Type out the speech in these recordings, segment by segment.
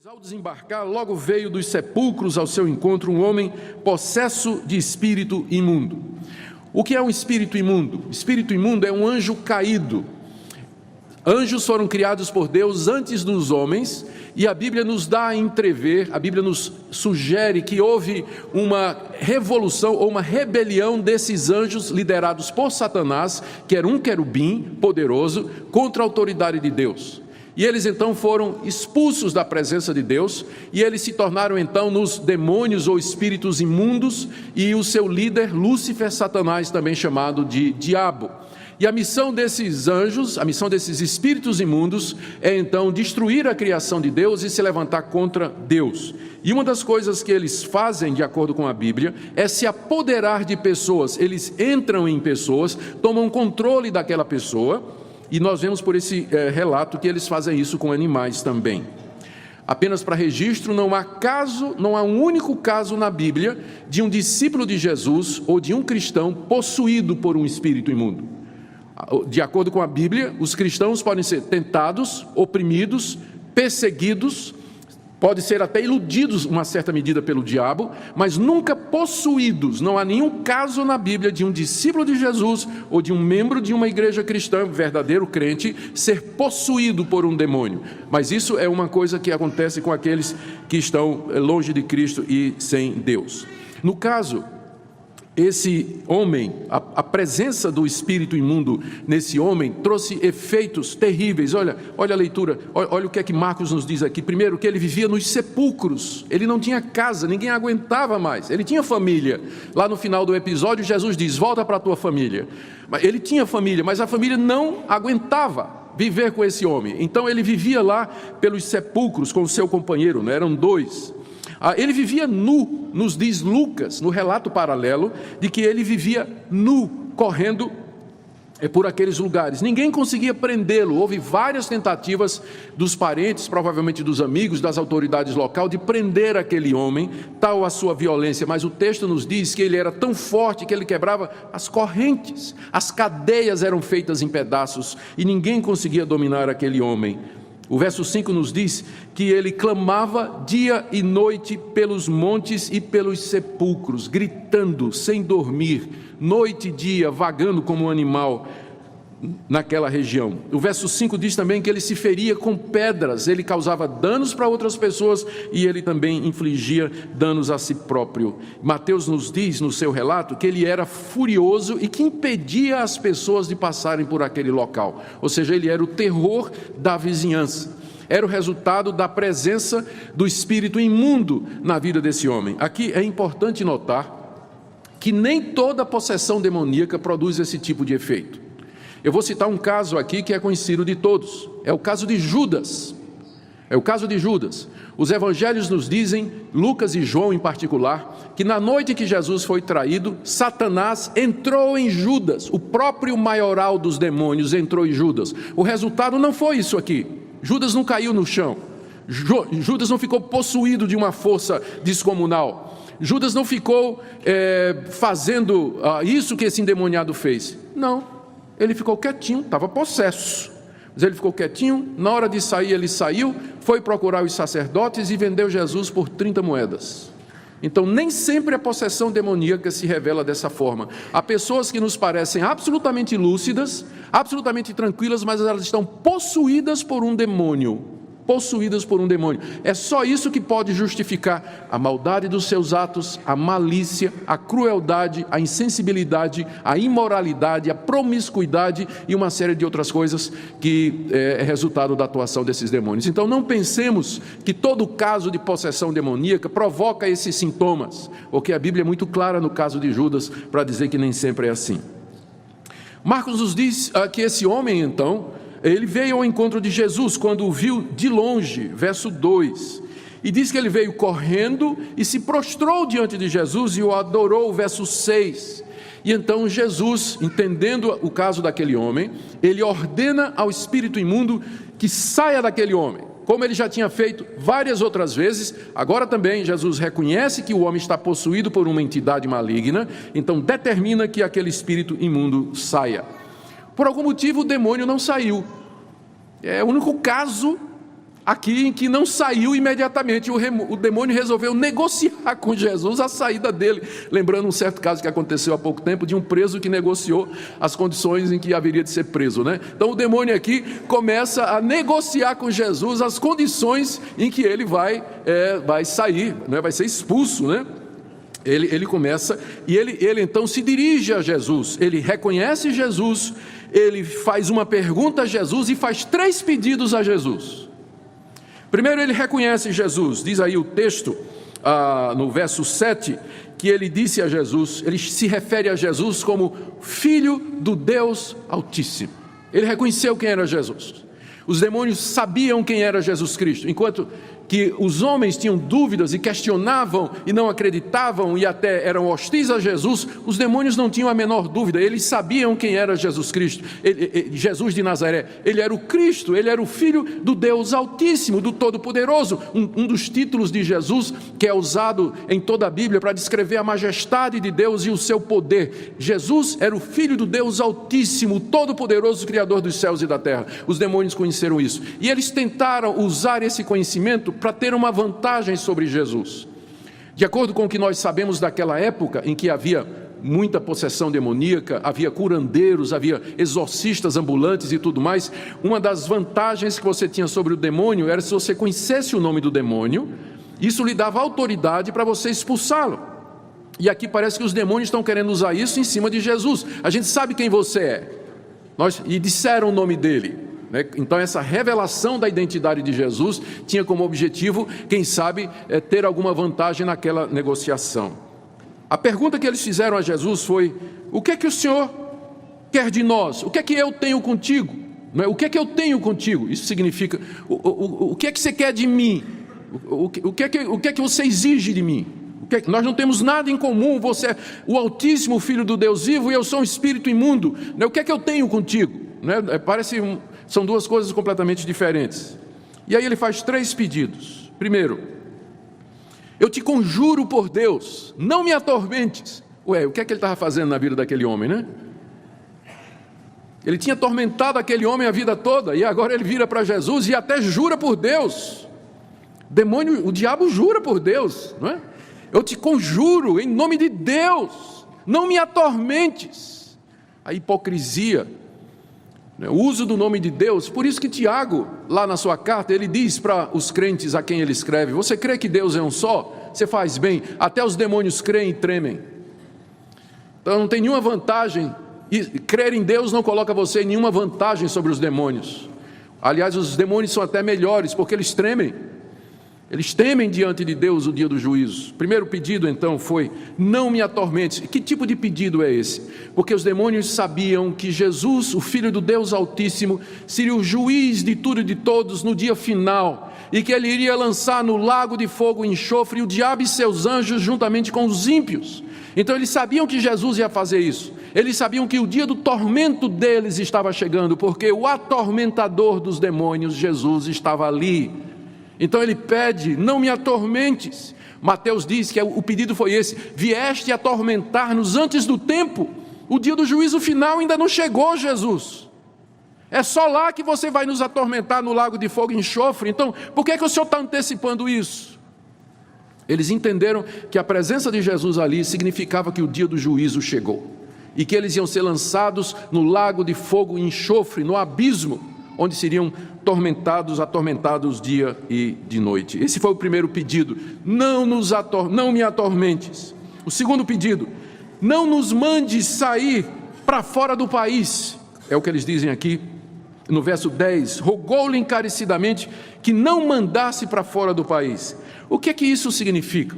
Ao desembarcar, logo veio dos sepulcros ao seu encontro um homem possesso de espírito imundo. O que é um espírito imundo? Espírito imundo é um anjo caído. Anjos foram criados por Deus antes dos homens, e a Bíblia nos dá a entrever, a Bíblia nos sugere que houve uma revolução ou uma rebelião desses anjos liderados por Satanás, que era um querubim poderoso, contra a autoridade de Deus. E eles então foram expulsos da presença de Deus, e eles se tornaram então nos demônios ou espíritos imundos, e o seu líder, Lúcifer, Satanás, também chamado de diabo. E a missão desses anjos, a missão desses espíritos imundos, é então destruir a criação de Deus e se levantar contra Deus. E uma das coisas que eles fazem, de acordo com a Bíblia, é se apoderar de pessoas. Eles entram em pessoas, tomam controle daquela pessoa, e nós vemos por esse relato que eles fazem isso com animais também. Apenas para registro, não há um único caso na Bíblia de um discípulo de Jesus ou de um cristão possuído por um espírito imundo. De acordo com a Bíblia, os cristãos podem ser tentados, oprimidos, perseguidos, podem ser até iludidos uma certa medida pelo diabo, mas nunca possuídos. Não há nenhum caso na Bíblia de um discípulo de Jesus ou de um membro de uma igreja cristã, verdadeiro crente, ser possuído por um demônio. Mas isso é uma coisa que acontece com aqueles que estão longe de Cristo e sem Deus. No caso, esse homem, a presença do espírito imundo nesse homem trouxe efeitos terríveis. Olha a leitura, olha o que é que Marcos nos diz aqui. Primeiro, que ele vivia nos sepulcros, ele não tinha casa, ninguém aguentava mais. Ele tinha família. Lá no final do episódio, Jesus diz: volta para a tua família. Ele tinha família, mas a família não aguentava viver com esse homem. Então ele vivia lá pelos sepulcros com o seu companheiro, não eram dois. Ele vivia nu, nos diz Lucas, no relato paralelo, de que ele vivia nu, correndo por aqueles lugares. Ninguém conseguia prendê-lo. Houve várias tentativas dos parentes, provavelmente dos amigos, das autoridades locais, de prender aquele homem, tal a sua violência. Mas o texto nos diz que ele era tão forte que ele quebrava as correntes, as cadeias eram feitas em pedaços e ninguém conseguia dominar aquele homem. O verso 5 nos diz que ele clamava dia e noite pelos montes e pelos sepulcros, gritando, sem dormir, noite e dia, vagando como um animal naquela região. O verso 5 diz também que ele se feria com pedras, ele causava danos para outras pessoas e ele também infligia danos a si próprio. Mateus nos diz no seu relato que ele era furioso e que impedia as pessoas de passarem por aquele local, ou seja, ele era o terror da vizinhança. Era o resultado da presença do espírito imundo na vida desse homem. Aqui é importante notar que nem toda possessão demoníaca produz esse tipo de efeito. Eu vou citar um caso aqui que é conhecido de todos. É o caso de Judas. Os evangelhos nos dizem, Lucas e João em particular, que na noite que Jesus foi traído, Satanás entrou em Judas. O próprio maioral dos demônios entrou em Judas. O resultado não foi isso aqui. Judas não caiu no chão. Judas não ficou possuído de uma força descomunal. Judas não ficou fazendo isso que esse endemoniado fez. Não. Ele ficou quietinho, estava possesso, mas ele ficou quietinho. Na hora de sair, ele saiu, foi procurar os sacerdotes e vendeu Jesus por 30 moedas. Então, nem sempre a possessão demoníaca se revela dessa forma. Há pessoas que nos parecem absolutamente lúcidas, absolutamente tranquilas, mas elas estão possuídas por um demônio. É só isso que pode justificar a maldade dos seus atos, a malícia, a crueldade, a insensibilidade, a imoralidade, a promiscuidade e uma série de outras coisas que é resultado da atuação desses demônios. Então não pensemos que todo caso de possessão demoníaca provoca esses sintomas, porque a Bíblia é muito clara no caso de Judas para dizer que nem sempre é assim. Marcos nos diz que esse homem então, ele veio ao encontro de Jesus quando o viu de longe, verso 2, e diz que ele veio correndo e se prostrou diante de Jesus e o adorou, verso 6. E então Jesus, entendendo o caso daquele homem, ele ordena ao espírito imundo que saia daquele homem, como ele já tinha feito várias outras vezes. Agora também Jesus reconhece que o homem está possuído por uma entidade maligna, então determina que aquele espírito imundo saia. Por algum motivo o demônio não saiu. É o único caso aqui em que não saiu imediatamente, o demônio resolveu negociar com Jesus a saída dele, lembrando um certo caso que aconteceu há pouco tempo, de um preso que negociou as condições em que haveria de ser preso, né? Então o demônio aqui começa a negociar com Jesus as condições em que ele vai sair, né? Vai ser expulso, né? Ele começa, e ele então se dirige a Jesus, ele reconhece Jesus, ele faz uma pergunta a Jesus e faz 3 pedidos a Jesus. Primeiro, ele reconhece Jesus, diz aí o texto, no verso 7, que ele disse a Jesus, ele se refere a Jesus como Filho do Deus Altíssimo. Ele reconheceu quem era Jesus. Os demônios sabiam quem era Jesus Cristo, enquanto que os homens tinham dúvidas e questionavam e não acreditavam e até eram hostis a Jesus, os demônios não tinham a menor dúvida, eles sabiam quem era Jesus Cristo, Jesus de Nazaré. Ele era o Cristo, ele era o Filho do Deus Altíssimo, do Todo-Poderoso, um dos títulos de Jesus que é usado em toda a Bíblia para descrever a majestade de Deus e o seu poder. Jesus era o Filho do Deus Altíssimo, o Todo-Poderoso, Criador dos céus e da terra. Os demônios conheceram isso, e eles tentaram usar esse conhecimento para ter uma vantagem sobre Jesus. De acordo com o que nós sabemos daquela época, em que havia muita possessão demoníaca, havia curandeiros, havia exorcistas ambulantes e tudo mais, uma das vantagens que você tinha sobre o demônio era se você conhecesse o nome do demônio, isso lhe dava autoridade para você expulsá-lo. E aqui parece que os demônios estão querendo usar isso em cima de Jesus. A gente sabe quem você é, e disseram o nome dele. Então essa revelação da identidade de Jesus tinha como objetivo, quem sabe, ter alguma vantagem naquela negociação. A pergunta que eles fizeram a Jesus foi: o que é que o Senhor quer de nós? O que é que eu tenho contigo? O que é que eu tenho contigo? Isso significa, o que é que você quer de mim? O que é que você exige de mim? Nós não temos nada em comum, você é o Altíssimo, Filho do Deus vivo, e eu sou um espírito imundo. O que é que eu tenho contigo? São duas coisas completamente diferentes. E aí ele faz 3 pedidos. Primeiro, eu te conjuro por Deus, não me atormentes. O que é que ele estava fazendo na vida daquele homem, né? Ele tinha atormentado aquele homem a vida toda, e agora ele vira para Jesus e até jura por Deus. O diabo jura por Deus, não é? Eu te conjuro em nome de Deus, não me atormentes. A hipocrisia, o uso do nome de Deus. Por isso que Tiago, lá na sua carta, ele diz para os crentes a quem ele escreve: você crê que Deus é um só? Você faz bem, até os demônios creem e tremem. Então não tem nenhuma vantagem, e crer em Deus não coloca você em nenhuma vantagem sobre os demônios. Aliás, os demônios são até melhores, porque eles tremem. Eles temem diante de Deus o dia do juízo. Primeiro pedido então foi: não me atormentes. Que tipo de pedido é esse? Porque os demônios sabiam que Jesus, o Filho do Deus Altíssimo, seria o juiz de tudo e de todos no dia final, e que ele iria lançar no lago de fogo e enxofre o diabo e seus anjos juntamente com os ímpios. Então eles sabiam que Jesus ia fazer isso. Eles sabiam que o dia do tormento deles estava chegando, porque o atormentador dos demônios, Jesus, estava ali. Então ele pede: não me atormentes. Mateus diz que o pedido foi esse: vieste atormentar-nos antes do tempo. O dia do juízo final ainda não chegou, Jesus. É só lá que você vai nos atormentar, no lago de fogo e enxofre. Então, por que o Senhor está antecipando isso? Eles entenderam que a presença de Jesus ali significava que o dia do juízo chegou, e que eles iam ser lançados no lago de fogo e enxofre, no abismo, onde seriam atormentados dia e de noite. Esse foi o primeiro pedido: não me atormentes. O segundo pedido: não nos mandes sair para fora do país. É o que eles dizem aqui no verso 10: rogou-lhe encarecidamente que não mandasse para fora do país. O que é que isso significa?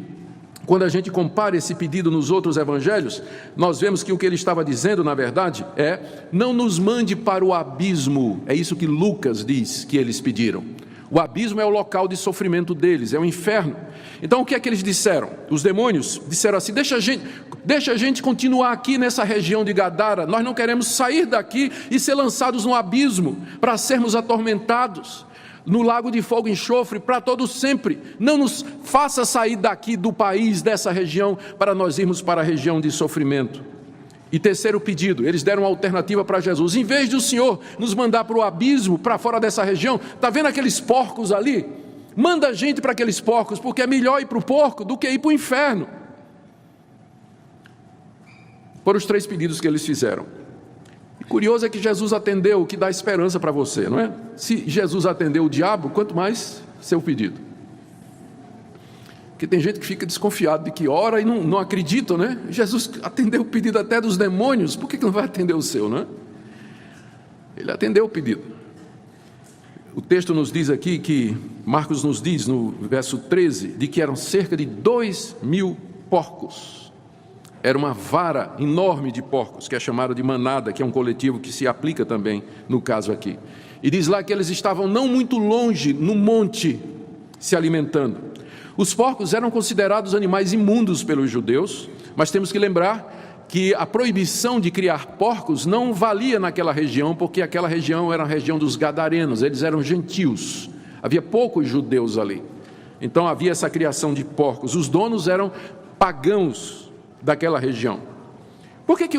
Quando a gente compara esse pedido nos outros evangelhos, nós vemos que o que ele estava dizendo, na verdade, é: não nos mande para o abismo. É isso que Lucas diz que eles pediram. O abismo é o local de sofrimento deles, é o inferno. Então o que é que eles disseram? Os demônios disseram assim: deixa a gente continuar aqui nessa região de Gadara, nós não queremos sair daqui e ser lançados no abismo para sermos atormentados no lago de fogo e enxofre para todo sempre. Não nos faça sair daqui do país, dessa região, para nós irmos para a região de sofrimento. E terceiro pedido, eles deram uma alternativa para Jesus: em vez de o Senhor nos mandar para o abismo, para fora dessa região, está vendo aqueles porcos ali? Manda a gente para aqueles porcos, porque é melhor ir para o porco do que ir para o inferno. Foram os três pedidos que eles fizeram. E curioso é que Jesus atendeu, o que dá esperança para você, não é? Se Jesus atendeu o diabo, quanto mais seu pedido. Porque tem gente que fica desconfiado de que ora e não acredita, né? Jesus atendeu o pedido até dos demônios, por que não vai atender o seu, né? Ele atendeu o pedido. O texto nos diz aqui que, Marcos nos diz no verso 13, de que eram cerca de 2.000 porcos. Era uma vara enorme de porcos, que é chamada de manada, que é um coletivo que se aplica também no caso aqui. E diz lá que eles estavam não muito longe, no monte, se alimentando. Os porcos eram considerados animais imundos pelos judeus, mas temos que lembrar que a proibição de criar porcos não valia naquela região, porque aquela região era a região dos gadarenos, eles eram gentios, havia poucos judeus ali, então havia essa criação de porcos. Os donos eram pagãos daquela região. Por que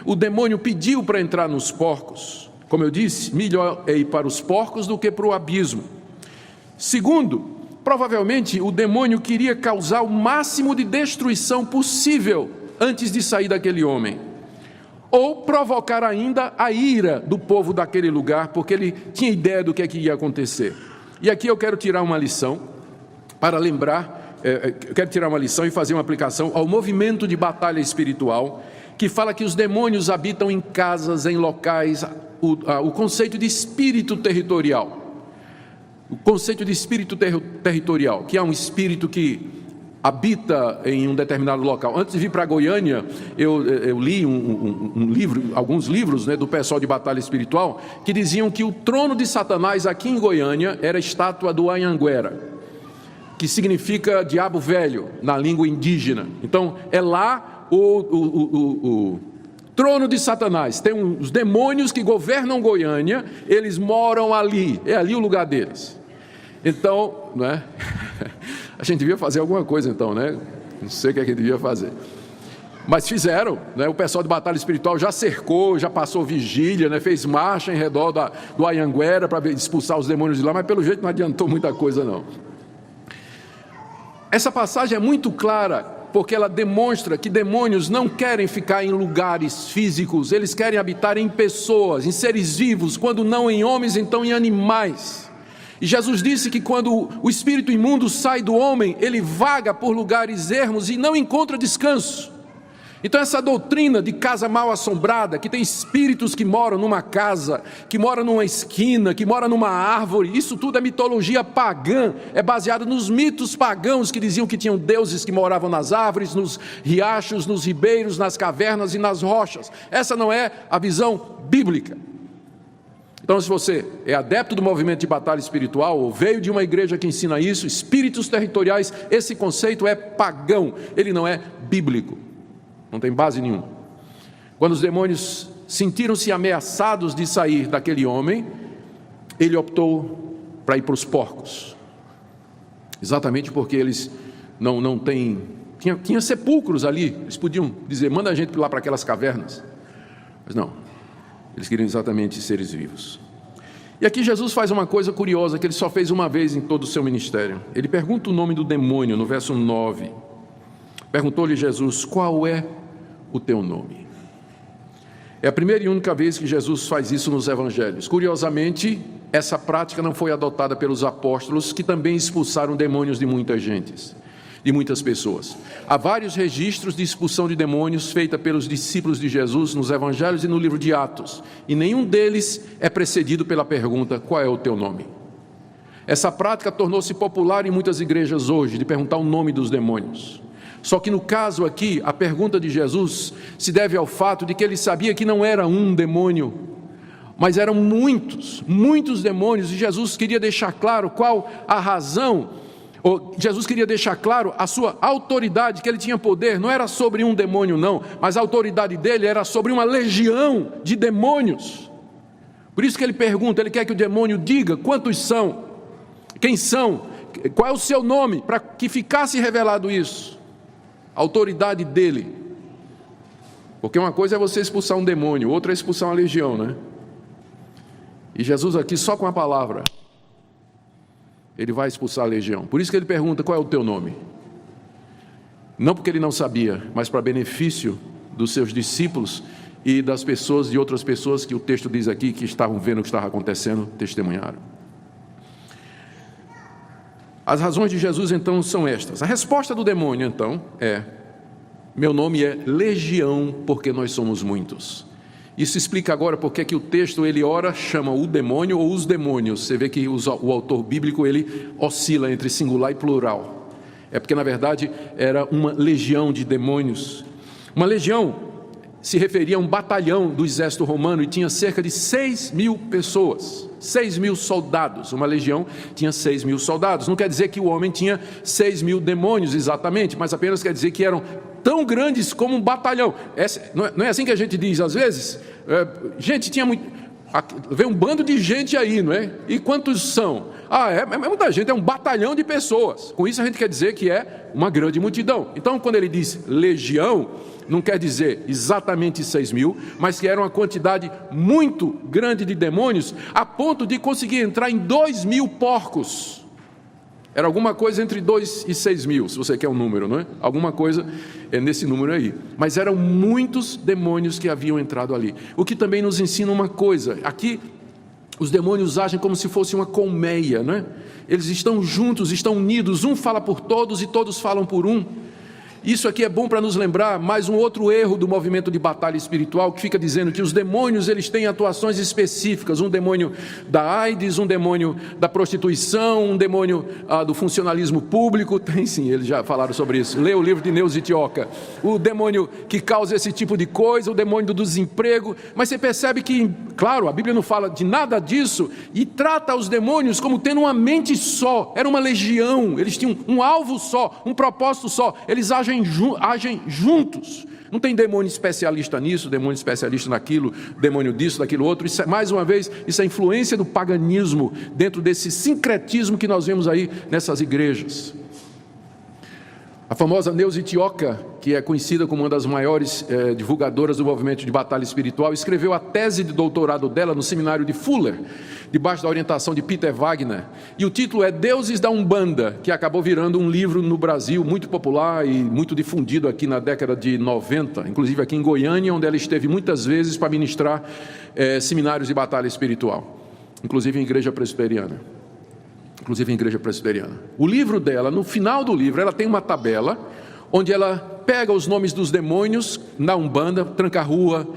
o demônio pediu para entrar nos porcos? Como eu disse, melhor é ir para os porcos do que para o abismo. Segundo, provavelmente o demônio queria causar o máximo de destruição possível antes de sair daquele homem, ou provocar ainda a ira do povo daquele lugar, porque ele tinha ideia do que ia acontecer. E aqui eu quero tirar uma lição, e fazer uma aplicação ao movimento de batalha espiritual, que fala que os demônios habitam em casas, em locais, o conceito de espírito territorial. O conceito de espírito territorial, que é um espírito que habita em um determinado local. Antes de vir para Goiânia, eu li alguns livros, né, do pessoal de batalha espiritual, que diziam que o trono de Satanás aqui em Goiânia era a estátua do Anhanguera, que significa diabo velho na língua indígena. Então é lá o trono de Satanás. Tem os demônios que governam Goiânia, eles moram ali, é ali o lugar deles. Então, né? A gente devia fazer alguma coisa então, né? Não sei o que é que devia fazer. Mas fizeram, né? O pessoal de batalha espiritual já cercou, já passou vigília, né? Fez marcha em redor do Anhanguera para expulsar os demônios de lá, mas pelo jeito não adiantou muita coisa não. Essa passagem é muito clara, porque ela demonstra que demônios não querem ficar em lugares físicos, eles querem habitar em pessoas, em seres vivos, quando não em homens, então em animais. E Jesus disse que quando o espírito imundo sai do homem, ele vaga por lugares ermos e não encontra descanso. Então essa doutrina de casa mal assombrada, que tem espíritos que moram numa casa, que moram numa esquina, que moram numa árvore, isso tudo é mitologia pagã, é baseado nos mitos pagãos que diziam que tinham deuses que moravam nas árvores, nos riachos, nos ribeiros, nas cavernas e nas rochas. Essa não é a visão bíblica. Então, se você é adepto do movimento de batalha espiritual, ou veio de uma igreja que ensina isso, espíritos territoriais, esse conceito é pagão, ele não é bíblico. Não tem base nenhuma. Quando os demônios sentiram-se ameaçados de sair daquele homem, ele optou para ir para os porcos. Exatamente porque eles não têm... Tinha sepulcros ali, eles podiam dizer, manda a gente lá para aquelas cavernas. Mas não, eles queriam exatamente seres vivos. E aqui Jesus faz uma coisa curiosa, que ele só fez uma vez em todo o seu ministério. Ele pergunta o nome do demônio, no verso 9. Perguntou-lhe Jesus, qual é o teu nome? É a primeira e única vez que Jesus faz isso nos evangelhos. Curiosamente, essa prática não foi adotada pelos apóstolos, que também expulsaram demônios de muitas gentes, de muitas pessoas. Há vários registros de expulsão de demônios feita pelos discípulos de Jesus nos evangelhos e no livro de Atos, e nenhum deles é precedido pela pergunta, qual é o teu nome? Essa prática tornou-se popular em muitas igrejas hoje, de perguntar o nome dos demônios. Só que no caso aqui, a pergunta de Jesus se deve ao fato de que ele sabia que não era um demônio, mas eram muitos demônios, e Jesus queria deixar claro qual a razão, ou Jesus queria deixar claro a sua autoridade, que ele tinha poder, não era sobre um demônio não, mas a autoridade dele era sobre uma legião de demônios. Por isso que ele pergunta, ele quer que o demônio diga quantos são, quem são, qual é o seu nome, para que ficasse revelado isso. A autoridade dele. Porque uma coisa é você expulsar um demônio, outra é expulsar uma legião, né? E Jesus aqui, só com a palavra, ele vai expulsar a legião. Por isso que ele pergunta: qual é o teu nome? Não porque ele não sabia, mas para benefício dos seus discípulos e das pessoas, de outras pessoas que o texto diz aqui, que estavam vendo o que estava acontecendo, testemunharam. As razões de Jesus então são estas. A resposta do demônio então é: meu nome é Legião, porque nós somos muitos. Isso explica agora porque que o texto, ele ora chama o demônio ou os demônios. Você vê que o autor bíblico, ele oscila entre singular e plural. É porque na verdade era uma legião de demônios. Uma legião se referia a um batalhão do exército romano e tinha cerca de 6.000 pessoas, 6.000 soldados. Uma legião tinha 6.000 soldados. Não quer dizer que o homem tinha 6.000 demônios exatamente, mas apenas quer dizer que eram tão grandes como um batalhão. Não é assim que a gente diz às vezes? Gente, tinha muito... Vem um bando de gente aí, não é? E quantos são? É muita gente, é um batalhão de pessoas. Com isso a gente quer dizer que é uma grande multidão. Então, quando ele diz legião, não quer dizer exatamente 6.000, mas que era uma quantidade muito grande de demônios, a ponto de conseguir entrar em 2.000 porcos. Era alguma coisa entre 2 e 6.000, se você quer um número, não é? Alguma coisa nesse número aí. Mas eram muitos demônios que haviam entrado ali. O que também nos ensina uma coisa. Aqui, os demônios agem como se fosse uma colmeia, não é? Eles estão juntos, estão unidos. Um fala por todos e todos falam por um. Isso aqui é bom para nos lembrar mais um outro erro do movimento de batalha espiritual, que fica dizendo que os demônios, eles têm atuações específicas. Um demônio da AIDS, um demônio da prostituição, um demônio do funcionalismo público. Tem sim, eles já falaram sobre isso. Lê o livro de Neuza Itioca. O demônio que causa esse tipo de coisa, o demônio do desemprego. Mas você percebe que, claro, a Bíblia não fala de nada disso e trata os demônios como tendo uma mente só. Era uma legião, eles tinham um alvo só, um propósito só. Eles agem juntos. Não tem demônio especialista nisso, demônio especialista naquilo, demônio disso, daquilo outro. Isso, mais uma vez, isso é influência do paganismo dentro desse sincretismo que nós vemos aí nessas igrejas. A famosa Neuza Itioca, que é conhecida como uma das maiores divulgadoras do movimento de batalha espiritual, escreveu a tese de doutorado dela no seminário de Fuller, debaixo da orientação de Peter Wagner, e o título é Deuses da Umbanda, que acabou virando um livro no Brasil muito popular e muito difundido aqui na década de 90, inclusive aqui em Goiânia, onde ela esteve muitas vezes para ministrar seminários de batalha espiritual, inclusive em igreja presbiteriana. O livro dela, no final do livro, ela tem uma tabela onde ela pega os nomes dos demônios na Umbanda, Tranca-Rua,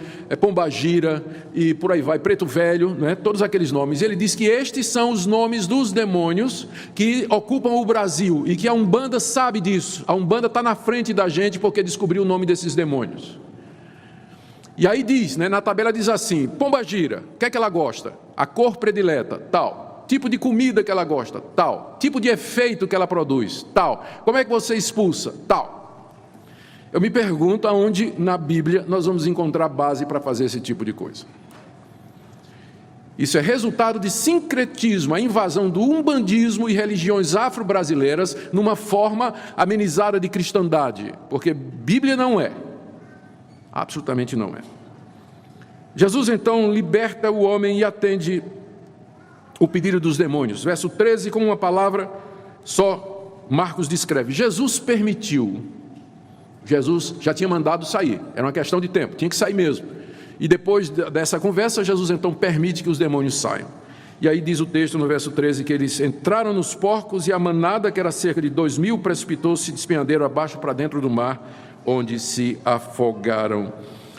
Pombagira e por aí vai, Preto Velho, né? Todos aqueles nomes. Ele diz que estes são os nomes dos demônios que ocupam o Brasil e que a Umbanda sabe disso. A Umbanda está na frente da gente porque descobriu o nome desses demônios. E aí diz, né, na tabela diz assim: Pombagira, o que é que ela gosta? A cor predileta, tal. Tipo de comida que ela gosta, tal. Tipo de efeito que ela produz, tal. Como é que você expulsa, tal. Eu me pergunto aonde na Bíblia nós vamos encontrar base para fazer esse tipo de coisa. Isso é resultado de sincretismo, a invasão do umbandismo e religiões afro-brasileiras numa forma amenizada de cristandade, porque Bíblia não é, absolutamente não é. Jesus então liberta o homem e atende o pedido dos demônios. Verso 13, com uma palavra só, Marcos descreve: Jesus permitiu. Jesus já tinha mandado sair, era uma questão de tempo, tinha que sair mesmo. E depois dessa conversa, Jesus então permite que os demônios saiam. E aí diz o texto no verso 13 que eles entraram nos porcos e a manada, que era cerca de 2.000, precipitou-se de despenhadeiro abaixo para dentro do mar, onde se afogaram.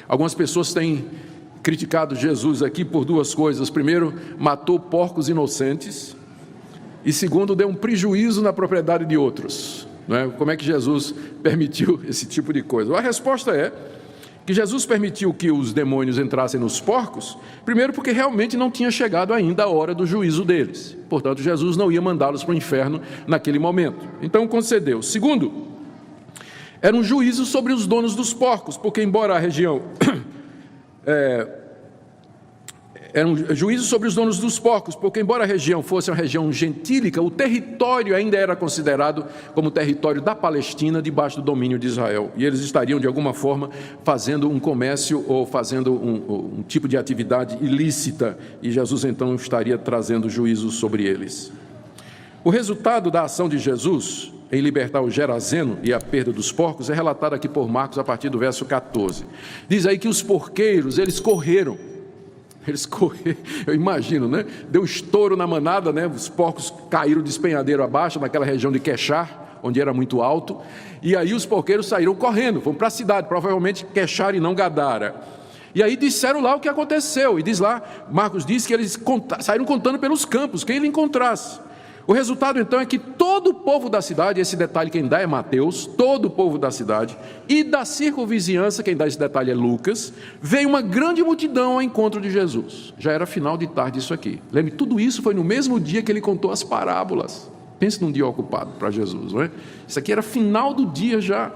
Algumas pessoas têm criticado Jesus aqui por duas coisas. Primeiro, matou porcos inocentes, e segundo, deu um prejuízo na propriedade de outros, não é? Como é que Jesus permitiu esse tipo de coisa? A resposta é que Jesus permitiu que os demônios entrassem nos porcos, primeiro porque realmente não tinha chegado ainda a hora do juízo deles, portanto Jesus não ia mandá-los para o inferno naquele momento, então concedeu. Segundo, era um juízo sobre os donos dos porcos, porque embora a região Era um juízo sobre os donos dos porcos, porque embora a região fosse uma região gentílica, o território ainda era considerado como território da Palestina, debaixo do domínio de Israel. E eles estariam, de alguma forma, fazendo um comércio ou fazendo um tipo de atividade ilícita, e Jesus então estaria trazendo juízo sobre eles. O resultado da ação de Jesus em libertar o Gerazeno e a perda dos porcos é relatado aqui por Marcos a partir do verso 14. Diz aí que os porqueiros, eles correram, eu imagino, né? Deu um estouro na manada, né? Os porcos caíram de despenhadeiro abaixo, naquela região de Quechar, onde era muito alto, e aí os porqueiros saíram correndo, foram para a cidade, provavelmente Quechar e não Gadara. E aí disseram lá o que aconteceu, e diz lá, Marcos diz que eles saíram contando pelos campos, quem ele encontrasse. O resultado então é que todo o povo da cidade, esse detalhe quem dá é Mateus, todo o povo da cidade e da circunvizinhança, quem dá esse detalhe é Lucas, veio uma grande multidão ao encontro de Jesus. Já era final de tarde isso aqui. Lembre, tudo isso foi no mesmo dia que ele contou as parábolas. Pense num dia ocupado para Jesus, não é? Isso aqui era final do dia já.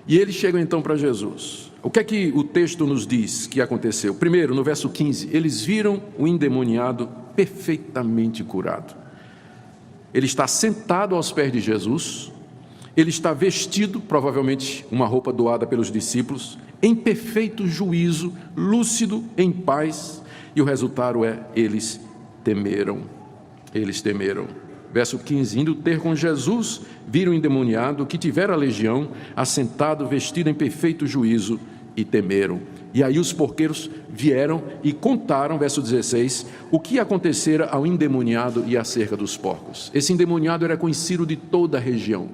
E eles chegam então para Jesus. O que é que o texto nos diz que aconteceu? Primeiro, no verso 15, eles viram o endemoniado perfeitamente curado. Ele está sentado aos pés de Jesus, ele está vestido, provavelmente uma roupa doada pelos discípulos, em perfeito juízo, lúcido, em paz, e o resultado é, eles temeram. Verso 15, indo ter com Jesus, viram o endemoniado que tivera a legião, assentado, vestido em perfeito juízo, e temeram. E aí os porqueiros vieram e contaram, verso 16, o que acontecera ao endemoniado e acerca dos porcos. Esse endemoniado era conhecido de toda a região,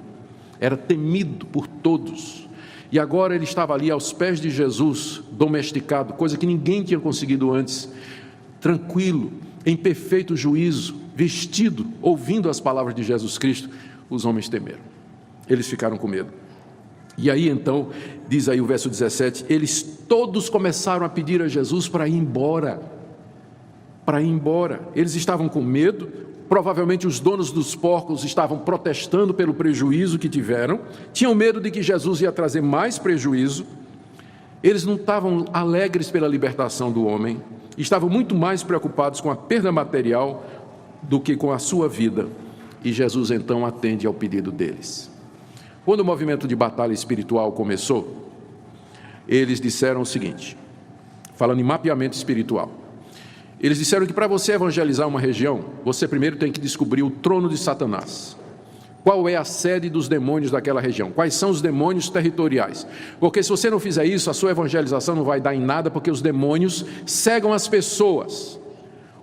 era temido por todos, e agora ele estava ali aos pés de Jesus, domesticado, coisa que ninguém tinha conseguido antes, tranquilo, em perfeito juízo, vestido, ouvindo as palavras de Jesus Cristo. Os homens temeram, eles ficaram com medo. E aí então, diz aí o verso 17, eles todos começaram a pedir a Jesus para ir embora, eles estavam com medo, provavelmente os donos dos porcos estavam protestando pelo prejuízo que tiveram, tinham medo de que Jesus ia trazer mais prejuízo, eles não estavam alegres pela libertação do homem, estavam muito mais preocupados com a perda material do que com a sua vida, e Jesus então atende ao pedido deles. Quando o movimento de batalha espiritual começou, eles disseram o seguinte, falando em mapeamento espiritual, eles disseram que para você evangelizar uma região, você primeiro tem que descobrir o trono de Satanás. Qual é a sede dos demônios daquela região? Quais são os demônios territoriais? Porque se você não fizer isso, a sua evangelização não vai dar em nada, porque os demônios cegam as pessoas.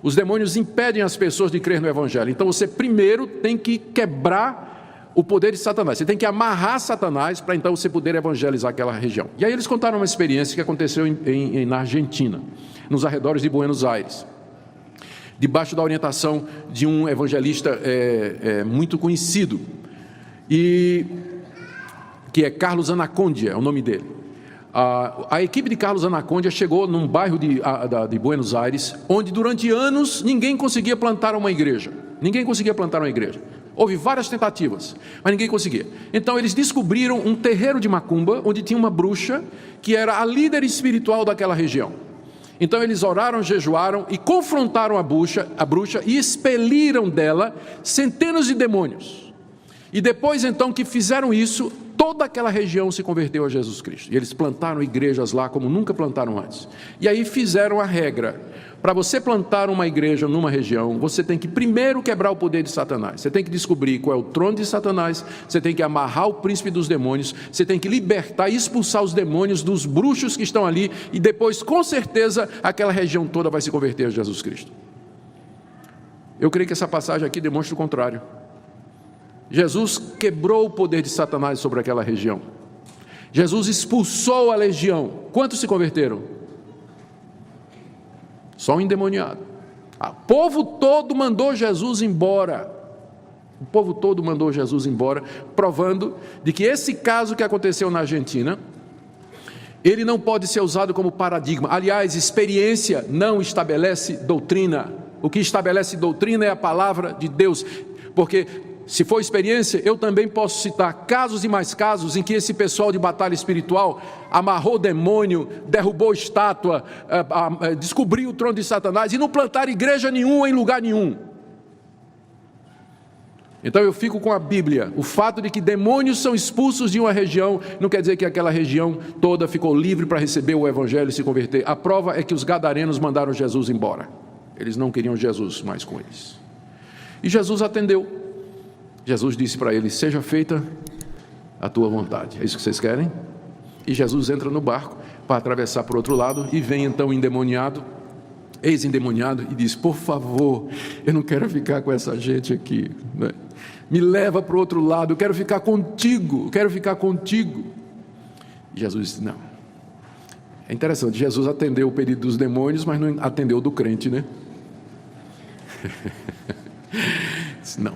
Os demônios impedem as pessoas de crer no evangelho. Então você primeiro tem que quebrar o poder de Satanás, você tem que amarrar Satanás para então você poder evangelizar aquela região. E aí eles contaram uma experiência que aconteceu na Argentina, nos arredores de Buenos Aires, debaixo da orientação de um evangelista muito conhecido, que é Carlos Anacondia, é o nome dele. A equipe de Carlos Anacondia chegou num bairro de Buenos Aires, onde durante anos ninguém conseguia plantar uma igreja. Houve várias tentativas, mas ninguém conseguia. Então eles descobriram um terreiro de macumba, onde tinha uma bruxa, que era a líder espiritual daquela região. Então eles oraram, jejuaram e confrontaram a bruxa e expeliram dela centenas de demônios. E depois então que fizeram isso, toda aquela região se converteu a Jesus Cristo. E eles plantaram igrejas lá como nunca plantaram antes. E aí fizeram a regra: para você plantar uma igreja numa região, você tem que primeiro quebrar o poder de Satanás. Você tem que descobrir qual é o trono de Satanás, você tem que amarrar o príncipe dos demônios, você tem que libertar e expulsar os demônios dos bruxos que estão ali, e depois, com certeza, aquela região toda vai se converter a Jesus Cristo. Eu creio que essa passagem aqui demonstra o contrário. Jesus quebrou o poder de Satanás sobre aquela região. Jesus expulsou a legião. Quantos se converteram? Só um endemoniado. O povo todo mandou Jesus embora. O povo todo mandou Jesus embora, provando de que esse caso que aconteceu na Argentina, ele não pode ser usado como paradigma. Aliás, experiência não estabelece doutrina. O que estabelece doutrina é a palavra de Deus, porque se for experiência, eu também posso citar casos e mais casos em que esse pessoal de batalha espiritual amarrou demônio, derrubou estátua, descobriu o trono de Satanás e não plantaram igreja nenhuma em lugar nenhum. Então eu fico com a Bíblia. O fato de que demônios são expulsos de uma região não quer dizer que aquela região toda ficou livre para receber o Evangelho e se converter. A prova é que os gadarenos mandaram Jesus embora. Eles não queriam Jesus mais com eles. E Jesus atendeu. Jesus disse para eles: seja feita a tua vontade. É isso que vocês querem? E Jesus entra no barco para atravessar para o outro lado e vem então endemoniado, ex-endemoniado, e diz: por favor, eu não quero ficar com essa gente aqui, né? Me leva para o outro lado, eu quero ficar contigo, E Jesus disse: não. É interessante, Jesus atendeu o pedido dos demônios, mas não atendeu o do crente, né? Disse: não,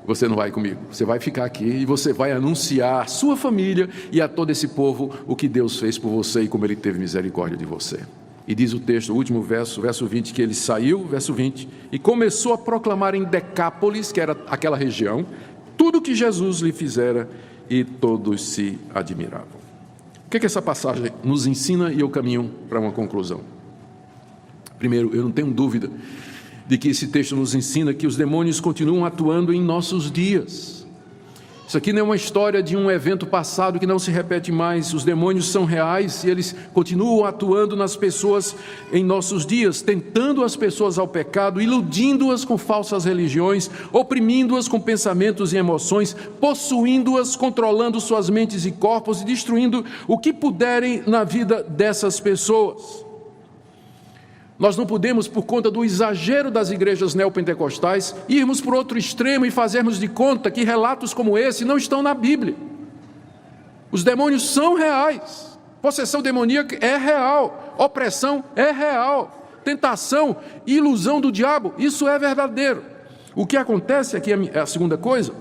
você não vai comigo, você vai ficar aqui e você vai anunciar à sua família e a todo esse povo o que Deus fez por você e como Ele teve misericórdia de você. E diz o texto, o último verso, verso 20, que ele saiu, verso 20, e começou a proclamar em Decápolis, que era aquela região, tudo o que Jesus lhe fizera, e todos se admiravam. O que é que essa passagem nos ensina? E eu caminho para uma conclusão. Primeiro, eu não tenho dúvida de que esse texto nos ensina que os demônios continuam atuando em nossos dias. Isso aqui não é uma história de um evento passado que não se repete mais. Os demônios são reais e eles continuam atuando nas pessoas em nossos dias, tentando as pessoas ao pecado, iludindo-as com falsas religiões, oprimindo-as com pensamentos e emoções, possuindo-as, controlando suas mentes e corpos e destruindo o que puderem na vida dessas pessoas. Nós não podemos, por conta do exagero das igrejas neopentecostais, irmos para outro extremo e fazermos de conta que relatos como esse não estão na Bíblia. Os demônios são reais, possessão demoníaca é real, opressão é real, tentação e ilusão do diabo, isso é verdadeiro. O que acontece aqui, a segunda coisa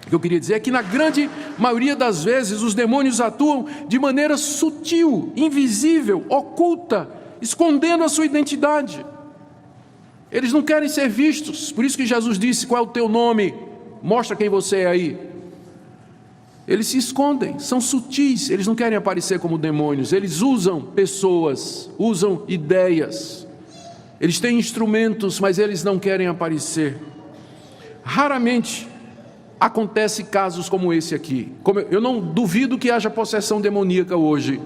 que eu queria dizer, é que na grande maioria das vezes os demônios atuam de maneira sutil, invisível, oculta, escondendo a sua identidade. Eles não querem ser vistos, por isso que Jesus disse: qual é o teu nome? Mostra quem você é aí. Eles se escondem, são sutis, eles não querem aparecer como demônios, eles usam pessoas, usam ideias, eles têm instrumentos, mas eles não querem aparecer. Raramente acontece casos como esse aqui. Eu não duvido que haja possessão demoníaca hoje,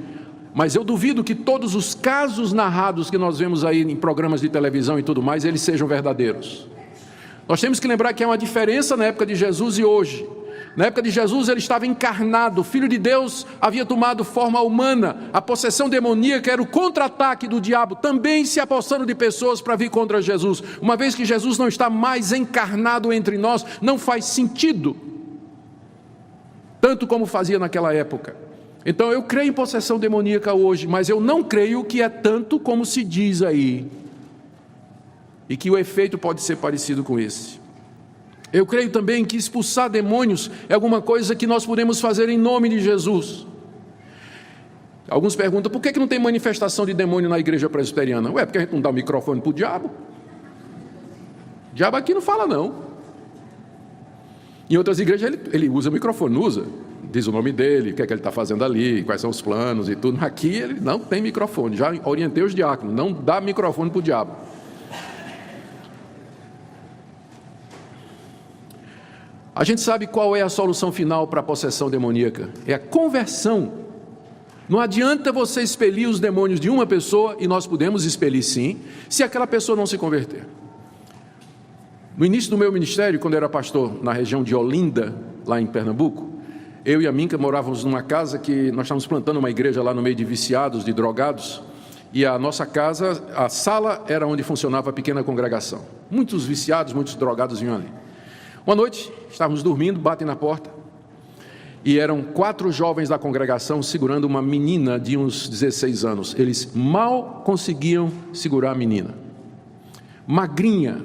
mas eu duvido que todos os casos narrados que nós vemos aí em programas de televisão e tudo mais, eles sejam verdadeiros. Nós temos que lembrar que há uma diferença na época de Jesus e hoje. Na época de Jesus ele estava encarnado, o Filho de Deus havia tomado forma humana. A possessão demoníaca era o contra-ataque do diabo, também se apossando de pessoas para vir contra Jesus. Uma vez que Jesus não está mais encarnado entre nós, não faz sentido, tanto como fazia naquela época. Então eu creio em possessão demoníaca hoje, mas eu não creio que é tanto como se diz aí, e que o efeito pode ser parecido com esse. Eu creio também que expulsar demônios é alguma coisa que nós podemos fazer em nome de Jesus. Alguns perguntam: por que não tem manifestação de demônio na igreja presbiteriana? Porque a gente não dá o microfone para o diabo. O diabo aqui não fala não. Em outras igrejas ele usa o microfone, não usa? Diz o nome dele, o que é que ele está fazendo ali, quais são os planos e tudo. Aqui ele não tem microfone. Já orientei os diáconos, não dá microfone para o diabo. A gente sabe qual é a solução final para a possessão demoníaca: é a conversão. Não adianta você expelir os demônios de uma pessoa, e nós podemos expelir sim, se aquela pessoa não se converter. No início do meu ministério, quando eu era pastor na região de Olinda, lá em Pernambuco, eu e a Minca morávamos numa casa que nós estávamos plantando uma igreja lá no meio de viciados, de drogados, e a nossa casa, a sala era onde funcionava a pequena congregação. Muitos viciados, muitos drogados vinham ali. Uma noite, estávamos dormindo, batem na porta, e eram 4 jovens da congregação segurando uma menina de uns 16 anos. Eles mal conseguiam segurar a menina. Magrinha,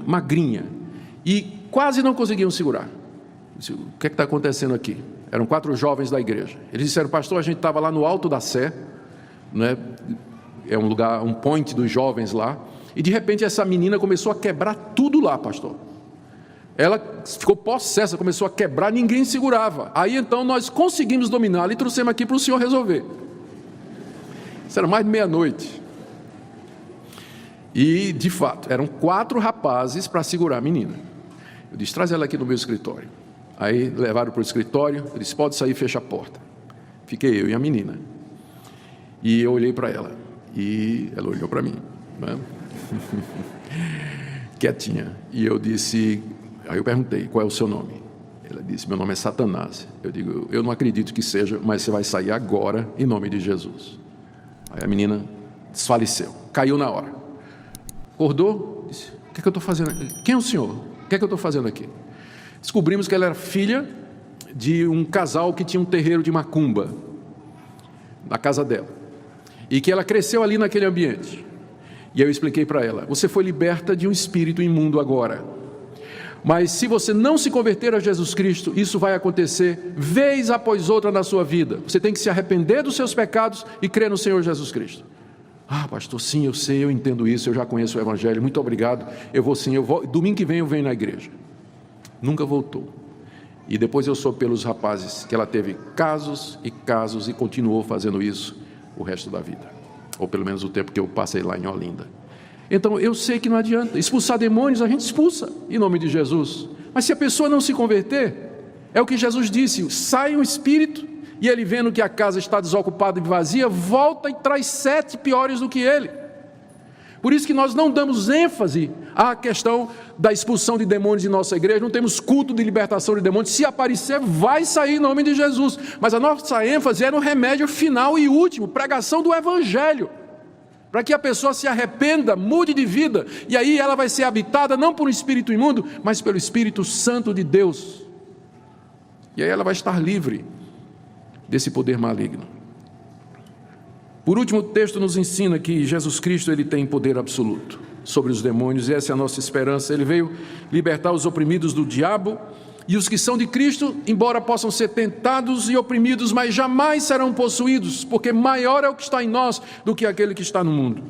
e quase não conseguiam segurar. Disse: o que é que está acontecendo aqui? Eram 4 jovens da igreja. Eles disseram: pastor, a gente estava lá no Alto da Sé, né? É um lugar, um point dos jovens lá, e de repente essa menina começou a quebrar tudo lá, pastor. Ela ficou possessa, começou a quebrar, ninguém segurava. Aí então nós conseguimos dominá-la e trouxemos aqui para o senhor resolver. Isso era mais de meia-noite. E, de fato, eram 4 rapazes para segurar a menina. Eu disse, traz ela aqui no meu escritório. Aí levaram para o escritório, eu disse, pode sair, fecha a porta. Fiquei eu e a menina. E eu olhei para ela. E ela olhou para mim, né? Quietinha. E eu disse, aí eu perguntei, qual é o seu nome? Ela disse, meu nome é Satanás. Eu digo, eu não acredito que seja, mas você vai sair agora, em nome de Jesus. Aí a menina desfaleceu, caiu na hora. Acordou, disse, o que é que eu estou fazendo aqui? Quem é o senhor? O que é que eu estou fazendo aqui? Descobrimos que ela era filha de um casal que tinha um terreiro de macumba na casa dela. E que ela cresceu ali naquele ambiente. E eu expliquei para ela, você foi liberta de um espírito imundo agora. Mas se você não se converter a Jesus Cristo, isso vai acontecer vez após outra na sua vida. Você tem que se arrepender dos seus pecados e crer no Senhor Jesus Cristo. Ah, pastor, sim, eu sei, eu entendo isso, eu já conheço o Evangelho, muito obrigado, eu vou sim, domingo que vem eu venho na igreja. Nunca voltou. E depois eu soube pelos rapazes que ela teve casos e casos e continuou fazendo isso o resto da vida. Ou pelo menos o tempo que eu passei lá em Olinda. Então eu sei que não adianta, expulsar demônios a gente expulsa, em nome de Jesus. Mas se a pessoa não se converter, é o que Jesus disse, sai um espírito, e ele vendo que a casa está desocupada e vazia, volta e traz 7 piores do que ele. Por isso que nós não damos ênfase à questão da expulsão de demônios em nossa igreja, não temos culto de libertação de demônios, se aparecer vai sair em nome de Jesus, mas a nossa ênfase é no remédio final e último, pregação do Evangelho, para que a pessoa se arrependa, mude de vida, e aí ela vai ser habitada não por um espírito imundo, mas pelo Espírito Santo de Deus, e aí ela vai estar livre desse poder maligno. Por último, o texto nos ensina que Jesus Cristo ele tem poder absoluto sobre os demônios, e essa é a nossa esperança. Ele veio libertar os oprimidos do diabo, e os que são de Cristo, embora possam ser tentados e oprimidos, mas jamais serão possuídos, porque maior é o que está em nós do que aquele que está no mundo.